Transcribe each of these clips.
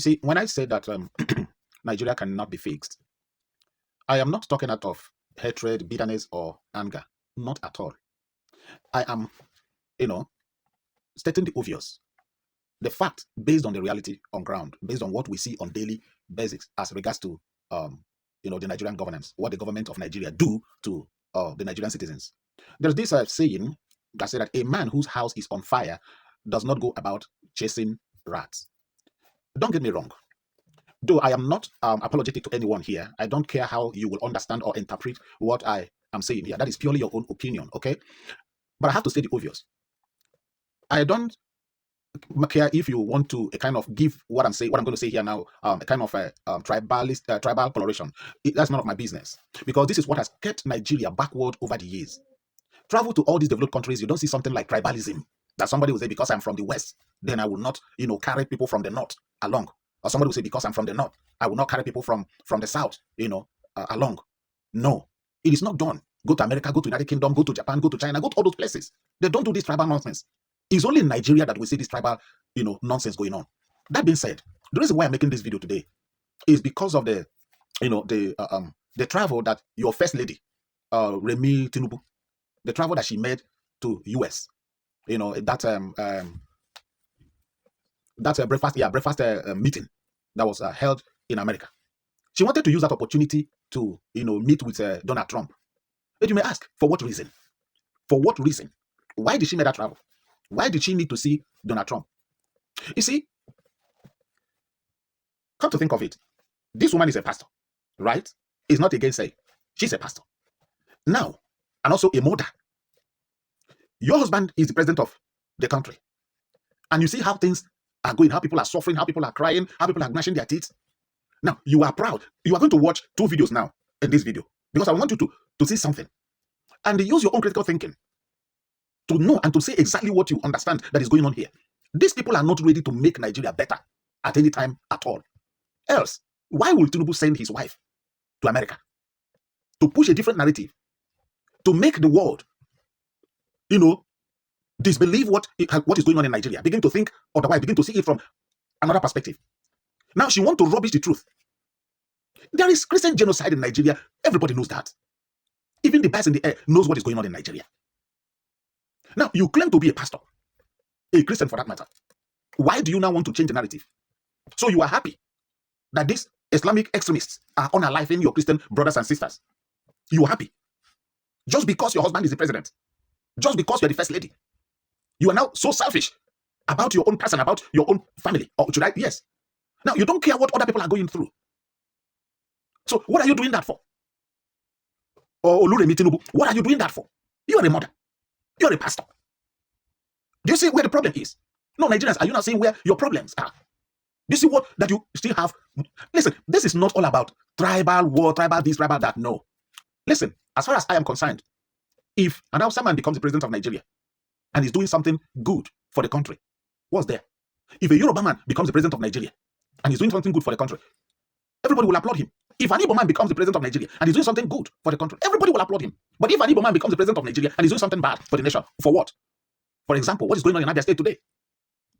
You see, when I say that Nigeria cannot be fixed, I am not talking out of hatred, bitterness, or anger. Not at all. I am, you know, stating the obvious. The fact based on the reality on ground, based on what we see on daily basis as regards to, the Nigerian governance, what the government of Nigeria do to the Nigerian citizens. There's this saying that said that a man whose house is on fire does not go about chasing rats. Don't get me wrong. Though I am not apologetic to anyone here, I don't care how you will understand or interpret what I am saying here. That is purely your own opinion, okay? But I have to say the obvious. I don't care if you want to kind of give what I'm saying, what I'm going to say here now, a kind of a tribal coloration. That's none of my business, because this is what has kept Nigeria backward over the years. Travel to all these developed countries, you don't see something like tribalism. That somebody will say, because I'm from the West, then I will not, carry people from the North along. Or somebody will say, because I'm from the North, I will not carry people from the South, along. No, it is not done. Go to America, go to United Kingdom, go to Japan, go to China, go to all those places. They don't do this tribal nonsense. It's only in Nigeria that we see this tribal, nonsense going on. That being said, the reason why I'm making this video today is because of the travel that your first lady, Remi Tinubu, the travel that she made to US, that breakfast meeting that was held in America. She wanted to use that opportunity to, meet with Donald Trump. But you may ask, for what reason? For what reason? Why did she make that travel? Why did she need to see Donald Trump? You see, come to think of it, this woman is a pastor, right? It's not against say she's a pastor. Now, and also a mother. Your husband is the president of the country. And you see how things are going, how people are suffering, how people are crying, how people are gnashing their teeth. Now, you are proud. You are going to watch 2 videos now in this video, because I want you to see something. And use your own critical thinking to know and to say exactly what you understand that is going on here. These people are not ready to make Nigeria better at any time at all. Else, why will Tinubu send his wife to America to push a different narrative, to make the world, disbelieve what is going on in Nigeria, begin to think otherwise, begin to see it from another perspective. Now she wants to rubbish the truth. There is Christian genocide in Nigeria. Everybody knows that. Even the birds in the air knows what is going on in Nigeria. Now, you claim to be a pastor, a Christian for that matter. Why do you now want to change the narrative? So you are happy that these Islamic extremists are unaliving your Christian brothers and sisters. You are happy. Just because your husband is the president. Just because you're the first lady. You are now so selfish about your own person, about your own family. Or should I? Yes. Now, you don't care what other people are going through. So what are you doing that for? Or Oluremi Tinubu, what are you doing that for? You are a mother. You are a pastor. Do you see where the problem is? No, Nigerians, are you not seeing where your problems are? Do you see what that you still have? Listen, this is not all about tribal war, tribal this, tribal that. No. Listen, as far as I am concerned, if an Hausa man becomes the president of Nigeria and is doing something good for the country, what's there? If a Yoruba man becomes the president of Nigeria and is doing something good for the country, everybody will applaud him. If an Igbo man becomes the president of Nigeria and is doing something good for the country, everybody will applaud him. But if an Igbo man becomes the president of Nigeria and is doing something bad for the nation, for what? For example, what is going on in Abia State today?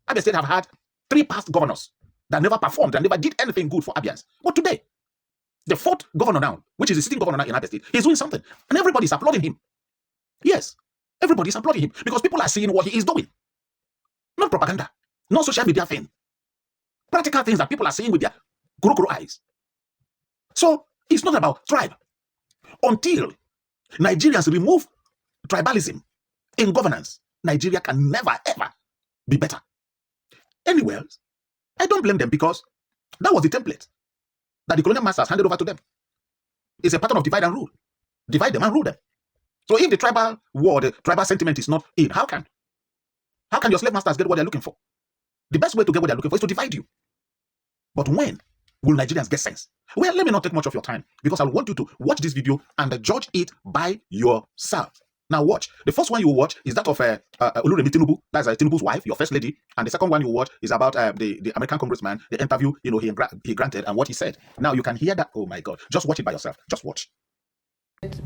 Abia State have had 3 past governors that never performed and never did anything good for Abians. But today, the 4th governor now, which is the sitting governor now in Abia State, he's doing something. And everybody is applauding him. Yes, everybody is applauding him because people are seeing what he is doing. Not propaganda, not social media thing. Practical things that people are seeing with their kuro eyes. So, it's not about tribe. Until Nigerians remove tribalism in governance, Nigeria can never ever be better. Anyways, I don't blame them because that was the template that the colonial masters handed over to them. It's a pattern of divide and rule. Divide them and rule them. So if the tribal war, the tribal sentiment is not in, how can your slave masters get what they're looking for? The best way to get what they're looking for is to divide you. But when will Nigerians get sense? Well, let me not take much of your time because I want you to watch this video and judge it by yourself. Now watch. The first one you will watch is that of Oluremi Tinubu. That's Tinubu's wife, your first lady. And the second one you will watch is about the American congressman, the interview he granted and what he said. Now you can hear that. Oh my God. Just watch it by yourself. Just watch.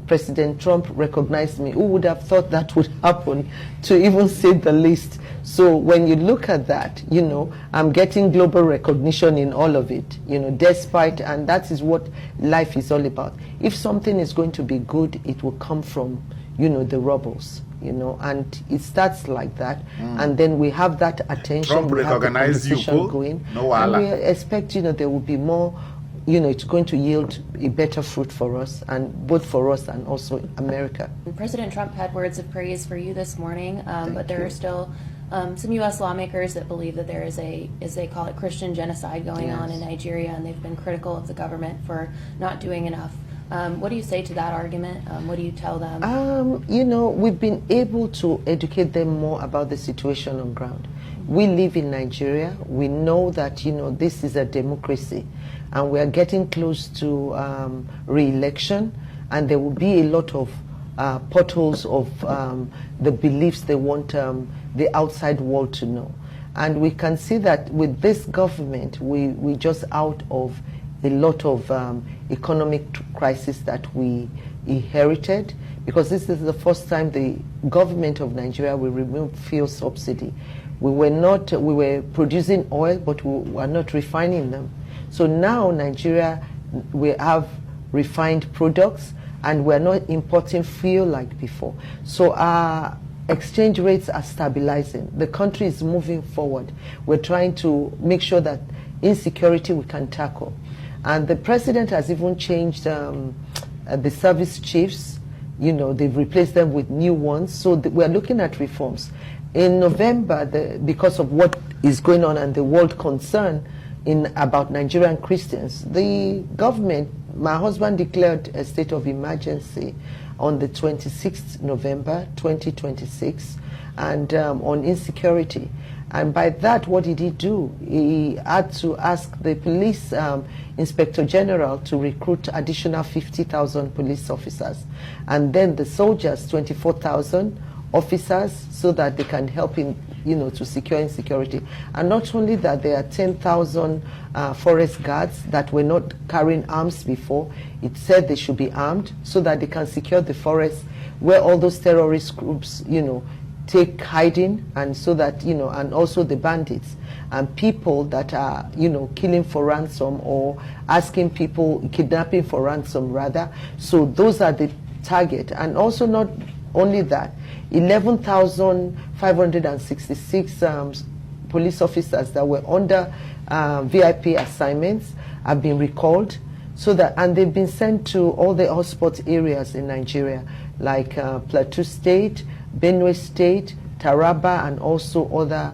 President Trump recognized me. Who would have thought that would happen, to even say the least? So when you look at that, you know, I'm getting global recognition in all of it, you know, despite, and that is what life is all about. If something is going to be good, it will come from, you know, the rebels, you know, and it starts like that. And then we have that attention, Trump we have the conversation going, no, and we expect, you know, there will be more, you know, it's going to yield a better fruit for us, and both for us and also America. President Trump had words of praise for you this morning, but there are still some U.S. lawmakers that believe that there is a, as they call it, Christian genocide going on in Nigeria, and they've been critical of the government for not doing enough. What do you say to that argument? What do you tell them? You know, we've been able to educate them more about the situation on ground. We live in Nigeria. We know that, you know, this is a democracy, and we are getting close to re-election, and there will be a lot of potholes of the beliefs they want the outside world to know. And we can see that with this government, we just out of a lot of economic crisis that we inherited, because this is the first time the government of Nigeria will remove fuel subsidy. We were producing oil, but we were not refining them. So now Nigeria, we have refined products, and we're not importing fuel like before. So our exchange rates are stabilizing. The country is moving forward. We're trying to make sure that insecurity we can tackle. And the president has even changed the service chiefs. You know, they've replaced them with new ones. So we're looking at reforms. In November, because of what is going on and the world concern about Nigerian Christians, the government, my husband declared a state of emergency on the 26th November 2026, and on insecurity. And by that, what did he do? He had to ask the police inspector general to recruit additional 50,000 police officers, and then the soldiers 24,000 officers, so that they can help in, you know, to secure insecurity. And not only that, there are 10,000 forest guards that were not carrying arms before. It said they should be armed so that they can secure the forest where all those terrorist groups, you know, take hiding, and so that, you know, and also the bandits and people that are, you know, killing for ransom or asking people, kidnapping for ransom rather. So those are the target. And also not only that, 11,566 police officers that were under VIP assignments have been recalled, so that, and they've been sent to all the hotspot areas in Nigeria, like Plateau State, Benue State, Taraba, and also other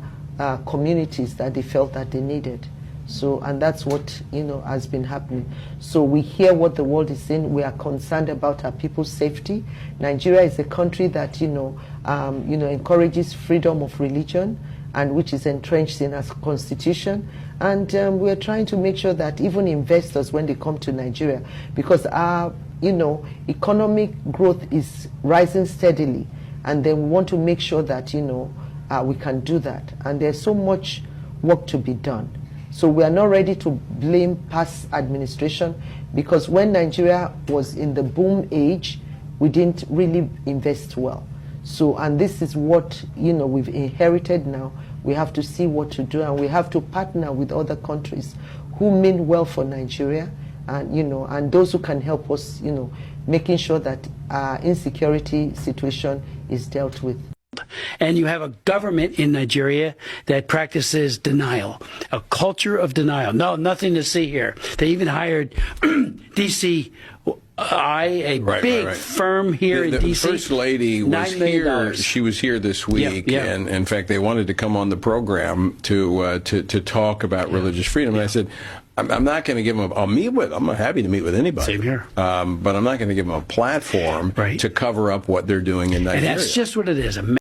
communities that they felt that they needed. So, and that's what, you know, has been happening. So we hear what the world is saying. We are concerned about our people's safety. Nigeria is a country that, you know, encourages freedom of religion, and which is entrenched in our constitution. And we are trying to make sure that even investors, when they come to Nigeria, because our, you know, economic growth is rising steadily, and then we want to make sure that, you know, we can do that. And there's so much work to be done. So we are not ready to blame past administration, because when Nigeria was in the boom age, we didn't really invest well. So, and this is what, you know, we've inherited now. We have to see what to do, and we have to partner with other countries who mean well for Nigeria, and, you know, and those who can help us, you know, making sure that our insecurity situation is dealt with. And you have a government in Nigeria that practices denial, a culture of denial. No, nothing to see here. They even hired DCI, a big firm here in DC. The First Lady was here. She was here this week, and in fact, they wanted to come on the program to talk about religious freedom. And I said, I'm not going to give them. I'm happy to meet with anybody. Same here. But I'm not going to give them a platform to cover up what they're doing in Nigeria. And that's just what it is.